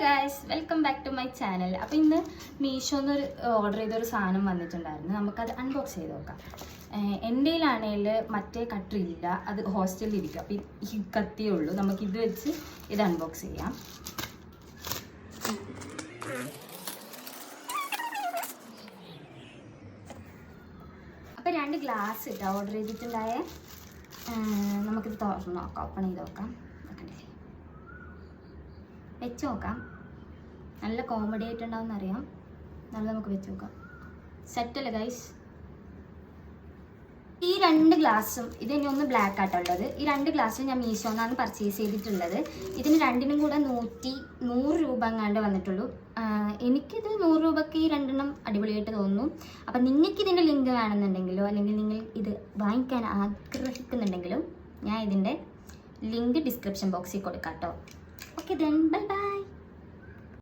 Guys, welcome back to my channel. അപ്പോൾ ഇന്ന് മീഷോന്നൊരു order ചെയ്തൊരു സാധനം വന്നിട്ടുണ്ടായിരുന്നു. നമുക്കത് അൺബോക്സ് ചെയ്ത് നോക്കാം. എൻ്റെ കയ്യിലാണെങ്കിൽ മറ്റേ കട്ടറില്ല, അത് ഹോസ്റ്റലിൽ ഇരിക്കും. അപ്പോൾ ഈ കത്തിയേ ഉള്ളൂ. നമുക്കിത് വെച്ച് ഇത് അൺബോക്സ് ചെയ്യാം. അപ്പോൾ 2 ഗ്ലാസ് ഇട്ടാണ് ഓർഡർ ചെയ്തിട്ടുണ്ടായേ. നമുക്കിത് തുറന്ന് നോക്കാം, ഓപ്പൺ ചെയ്ത് നോക്കാം. വെച്ച് നോക്കാം. നല്ല കോമഡി ആയിട്ടുണ്ടാവും അറിയാം. നല്ല നമുക്ക് വെച്ച് നോക്കാം. സെറ്റല്ലേ ഗൈസ്? ഈ 2 ഗ്ലാസും ഇത് ഇനി ഒന്ന് ബ്ലാക്ക് ആയിട്ടുള്ളത്. ഈ 2 ഗ്ലാസും ഞാൻ മീഷോന്നാണ് പർച്ചേസ് ചെയ്തിട്ടുള്ളത്. ഇതിന് 2നും കൂടെ 100 രൂപ എങ്ങാണ്ട് വന്നിട്ടുള്ളൂ. എനിക്കിത് 100 രൂപയ്ക്ക് ഈ 2 അടിപൊളിയായിട്ട് തോന്നുന്നു. അപ്പം നിങ്ങൾക്ക് ഇതിൻ്റെ ലിങ്ക് വേണമെന്നുണ്ടെങ്കിലോ അല്ലെങ്കിൽ നിങ്ങൾ ഇത് വാങ്ങിക്കാൻ ആഗ്രഹിക്കുന്നുണ്ടെങ്കിലും ഞാൻ ഇതിൻ്റെ ലിങ്ക് ഡിസ്ക്രിപ്ഷൻ ബോക്സിൽ കൊടുക്കാം കേട്ടോ. Okay then, bye bye.